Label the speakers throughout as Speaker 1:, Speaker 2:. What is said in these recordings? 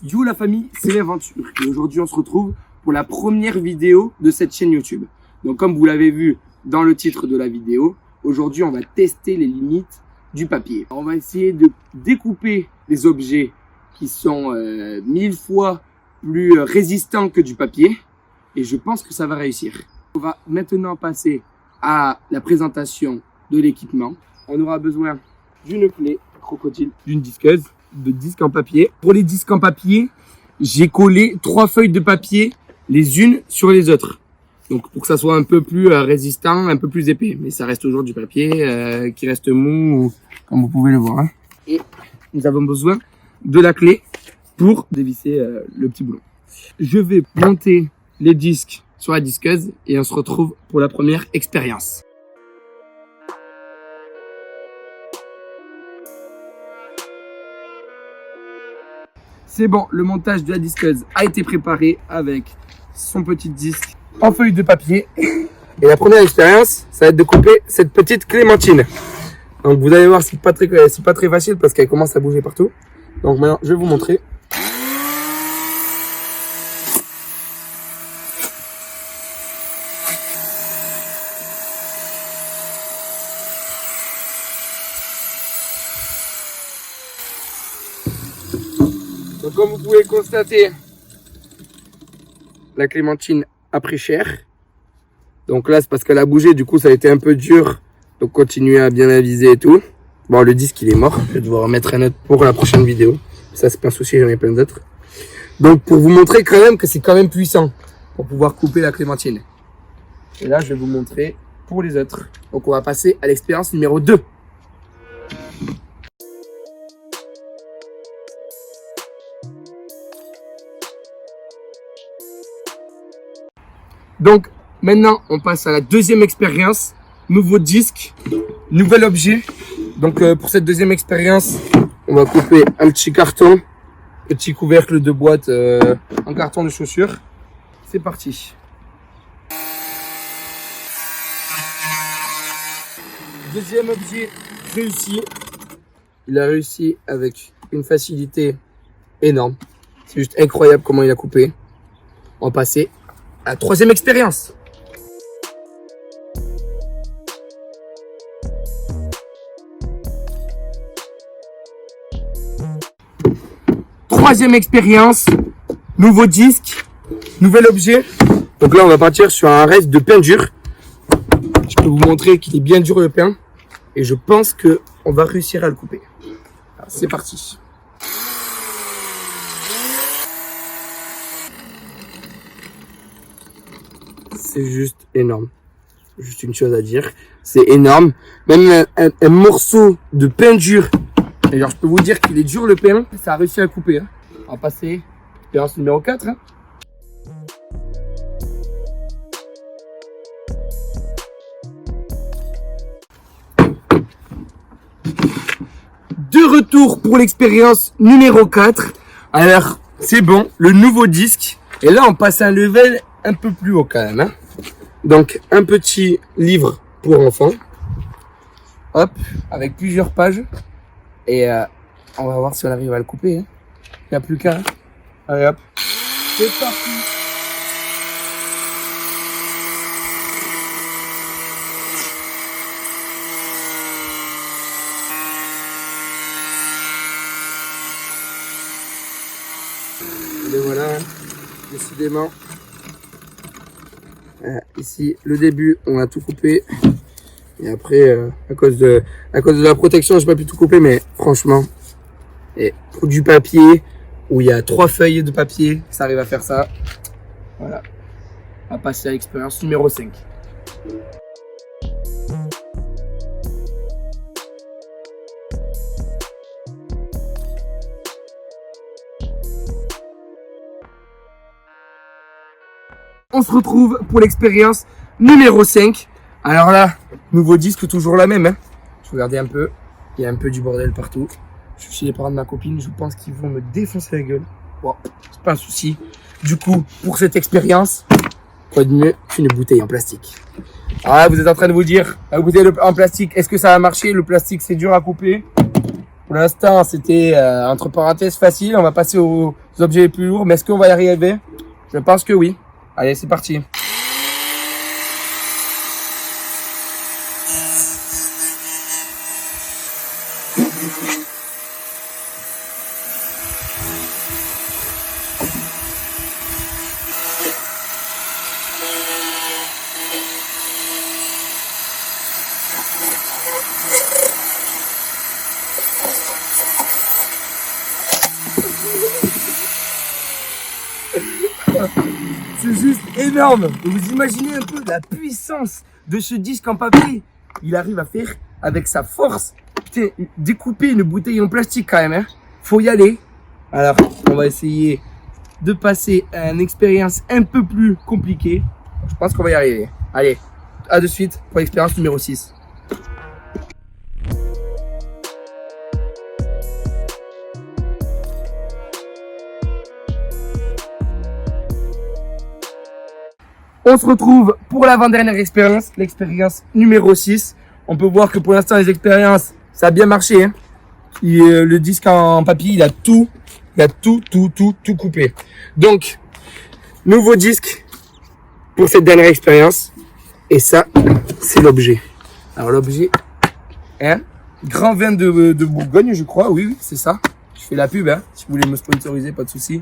Speaker 1: Yo la famille, c'est l'aventure. Et aujourd'hui, on se retrouve pour la première vidéo de cette chaîne YouTube. Donc comme vous l'avez vu dans le titre de la vidéo, aujourd'hui, on va tester les limites du papier. On va essayer de découper des objets qui sont 1000 fois plus résistants que du papier. Et je pense que ça va réussir. On va maintenant passer à la présentation de l'équipement. On aura besoin d'une clé crocodile, d'une disqueuse, de disques en papier. Pour les disques en papier, j'ai collé 3 feuilles de papier les unes sur les autres. Donc pour que ça soit un peu plus résistant, un peu plus épais. Mais ça reste toujours du papier qui reste mou, comme vous pouvez le voir. Hein. Et nous avons besoin de la clé pour dévisser le petit boulon. Je vais monter les disques sur la disqueuse et on se retrouve pour la première expérience. C'est bon, le montage de la disqueuse a été préparé avec son petit disque en feuille de papier. Et la première expérience, ça va être de couper cette petite clémentine. Donc vous allez voir, c'est pas très facile parce qu'elle commence à bouger partout. Donc maintenant, je vais vous montrer. Donc comme vous pouvez constater, la clémentine a pris cher. Donc là c'est parce qu'elle a bougé, du coup ça a été un peu dur. Donc continuez à bien aviser et tout. Bon, le disque il est mort, je vais devoir remettre un autre pour la prochaine vidéo. Ça c'est pas un souci, j'en ai plein d'autres. Donc pour vous montrer quand même que c'est quand même puissant pour pouvoir couper la clémentine. Et là je vais vous montrer pour les autres. Donc on va passer à l'expérience numéro 2. Donc maintenant on passe à la deuxième expérience, nouveau disque, nouvel objet. Donc pour cette deuxième expérience, on va couper un petit carton, petit couvercle de boîte en carton de chaussures. C'est parti. Deuxième objet réussi. Il a réussi avec une facilité énorme. C'est juste incroyable comment il a coupé. On va passer à la troisième expérience. Troisième expérience, nouveau disque, nouvel objet. Donc là, on va partir sur un reste de pain dur. Je peux vous montrer qu'il est bien dur le pain. Et je pense que on va réussir à le couper. C'est parti. C'est juste énorme. Juste une chose à dire. C'est énorme. Même un morceau de pain dur. Et genre, je peux vous dire qu'il est dur le pain. Ça a réussi à couper. Hein. On va passer à l'expérience numéro 4. Hein. De retour pour l'expérience numéro 4. Alors, c'est bon. Le nouveau disque. Et là, on passe à un level un peu plus haut quand même. Hein. Donc, un petit livre pour enfants. Hop, avec plusieurs pages. Et on va voir si on arrive à le couper. Hein. Il n'y a plus qu'à. Allez hop. C'est parti. Et voilà, hein. Décidément. Ici, le début, on a tout coupé. Et après, à cause de la protection, j'ai pas pu tout couper, mais franchement, et pour du papier, où il y a 3 feuilles de papier, ça arrive à faire ça. Voilà. On va passer à l'expérience numéro 5. On se retrouve pour l'expérience numéro 5. Alors là, nouveau disque, toujours la même. Hein. Je regardais un peu, il y a un peu du bordel partout. Je suis chez les parents de ma copine, je pense qu'ils vont me défoncer la gueule. Bon, c'est pas un souci. Du coup, pour cette expérience, quoi de mieux qu'une bouteille en plastique. Ah, vous êtes en train de vous dire, la bouteille en plastique, est-ce que ça va marcher? Le plastique, c'est dur à couper. Pour l'instant, c'était entre parenthèses facile. On va passer aux objets les plus lourds. Mais est-ce qu'on va y arriver? Je pense que oui. Allez, c'est parti. C'est juste énorme. Vous imaginez un peu la puissance de ce disque en papier. Il arrive à faire, avec sa force, découper une bouteille en plastique quand même. Hein. Faut y aller. Alors, on va essayer de passer à une expérience un peu plus compliquée. Je pense qu'on va y arriver. Allez, à de suite pour l'expérience numéro 6. On se retrouve pour l'avant-dernière expérience, l'expérience numéro 6. On peut voir que pour l'instant, les expériences, ça a bien marché. Hein. Le disque en papier, il a tout coupé. Donc, nouveau disque pour cette dernière expérience. Et ça, c'est l'objet. Alors, l'objet, hein, grand vin de Bourgogne, je crois. Oui, c'est ça. Je fais la pub, hein. Si vous voulez me sponsoriser, pas de souci.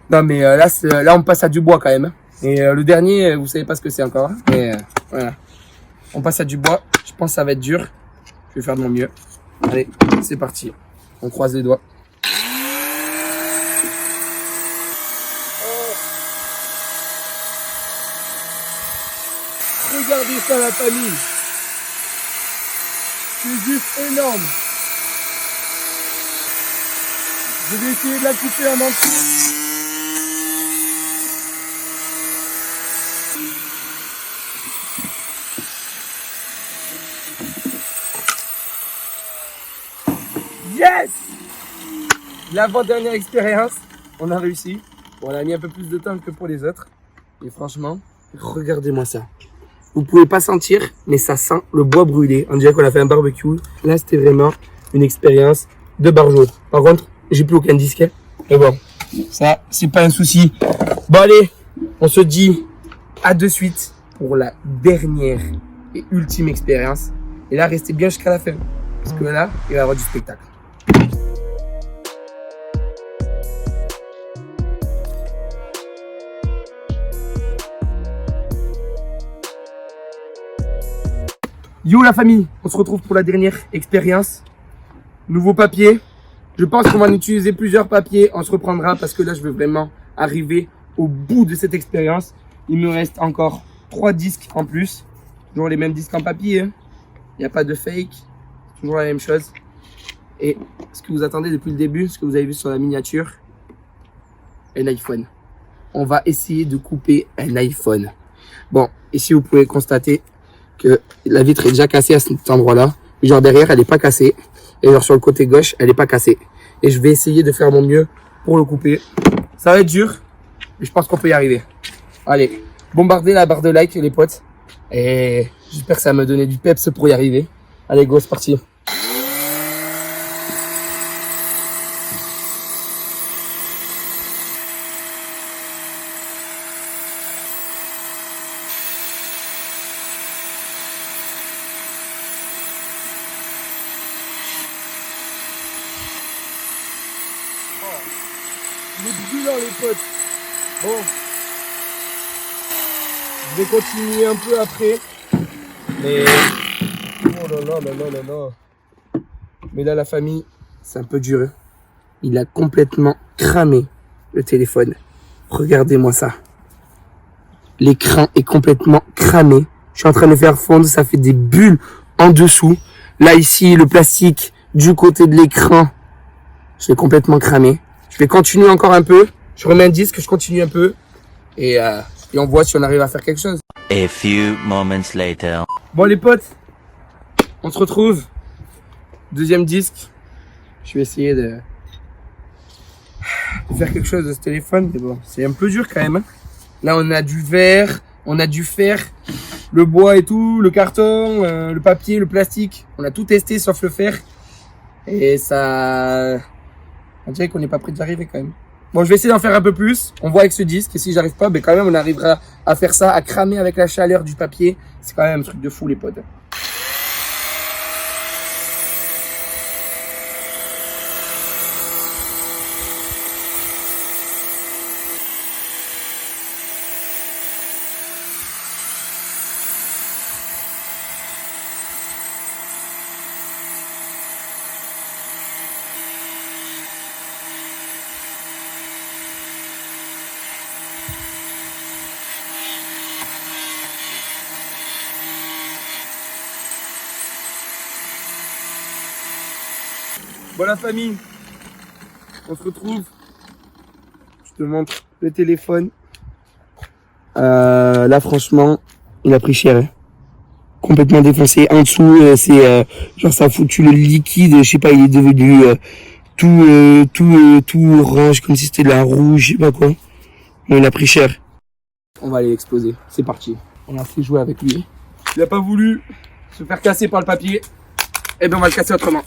Speaker 1: Non, mais là, on passe à du bois quand même. Hein. Et le dernier, vous savez pas ce que c'est encore. Mais voilà. On passe à du bois. Je pense que ça va être dur. Je vais faire de mon mieux. Allez, c'est parti. On croise les doigts. Regardez ça, la famille. C'est juste énorme. Je vais essayer de la couper en entier. Yes! L'avant-dernière expérience, on a réussi. On a mis un peu plus de temps que pour les autres. Et franchement, regardez-moi ça. Vous pouvez pas sentir, mais ça sent le bois brûlé. On dirait qu'on a fait un barbecue. Là, c'était vraiment une expérience de barjo. Par contre, j'ai plus aucun disque. Mais bon, ça, c'est pas un souci. Bon, allez, on se dit à de suite pour la dernière et ultime expérience. Et là, restez bien jusqu'à la fin. Parce que là, il va y avoir du spectacle. Yo la famille, on se retrouve pour la dernière expérience. Nouveau papier. Je pense qu'on va en utiliser plusieurs papiers. On se reprendra parce que là, je veux vraiment arriver au bout de cette expérience. Il me reste encore 3 disques en plus. Toujours les mêmes disques en papier. Hein. Il n'y a pas de fake. Toujours la même chose. Et ce que vous attendez depuis le début, ce que vous avez vu sur la miniature, un iPhone. On va essayer de couper un iPhone. Bon, ici vous pouvez constater que la vitre est déjà cassée à cet endroit-là. Genre derrière, elle n'est pas cassée. Et genre sur le côté gauche, elle n'est pas cassée. Et je vais essayer de faire mon mieux pour le couper. Ça va être dur, mais je pense qu'on peut y arriver. Allez, bombardez la barre de like les potes. Et j'espère que ça va me donner du peps pour y arriver. Allez go, c'est parti. Il est brûlant les potes. Bon. Je vais continuer un peu après. Mais. Oh là là là là là là. Mais là la famille, c'est un peu dur. Hein. Il a complètement cramé le téléphone. Regardez-moi ça. L'écran est complètement cramé. Je suis en train de le faire fondre, ça fait des bulles en dessous. Là ici, le plastique du côté de l'écran, je l'ai complètement cramé. Je vais continuer encore un peu. Je remets un disque, je continue un peu. Et on voit si on arrive à faire quelque chose.
Speaker 2: A few moments later.
Speaker 1: Bon les potes, on se retrouve. Deuxième disque. Je vais essayer de faire quelque chose de ce téléphone. Mais bon, c'est un peu dur quand même. Hein. Là on a du verre, on a du fer, le bois et tout, le carton, le papier, le plastique. On a tout testé sauf le fer. Et ça... On dirait qu'on n'est pas prêt d'y arriver quand même. Bon, je vais essayer d'en faire un peu plus. On voit avec ce disque. Et si j'arrive pas, ben quand même, on arrivera à faire ça, à cramer avec la chaleur du papier. C'est quand même un truc de fou, les potes. Bon la famille, on se retrouve. Je te montre le téléphone. Là franchement, il a pris cher. Hein. Complètement défoncé. En dessous, c'est genre ça a foutu le liquide. Je sais pas, il est devenu tout orange comme si c'était de la rouge, je sais pas quoi. Bon, il a pris cher. On va aller l'exploser. C'est parti. On a fait jouer avec lui. Il a pas voulu se faire casser par le papier. Eh ben on va le casser autrement.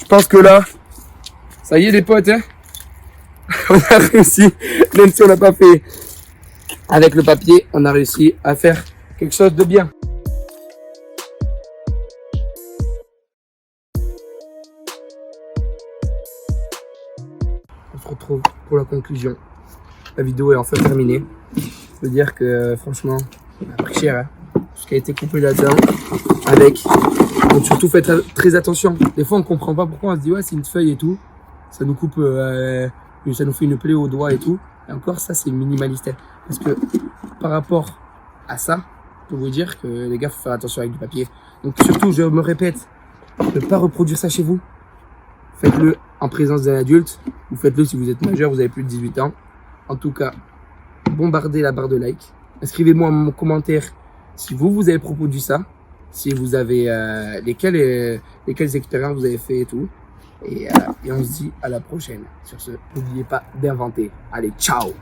Speaker 1: Je pense que là, ça y est les potes, hein. On a réussi, même si on n'a pas fait avec le papier, on a réussi à faire quelque chose de bien. On se retrouve pour la conclusion. La vidéo est enfin terminée. Je veux dire que franchement, on a pris cher, hein. Tout ce qui a été coupé là-dedans avec... Donc surtout faites très attention. Des fois on comprend pas pourquoi on se dit ouais c'est une feuille et tout. Ça nous coupe, ça nous fait une plaie au doigt et tout. Et encore ça c'est minimaliste. Parce que par rapport à ça, je peux vous dire que les gars faut faire attention avec du papier. Donc surtout je me répète, ne pas reproduire ça chez vous. Faites-le en présence d'un adulte. Ou faites-le si vous êtes majeur, vous avez plus de 18 ans. En tout cas, bombardez la barre de like. Inscrivez-moi en mon commentaire si vous avez reproduit ça. Si vous avez lesquelles expériences vous avez fait et tout. Et on se dit à la prochaine. Sur ce, n'oubliez pas d'inventer. Allez, ciao!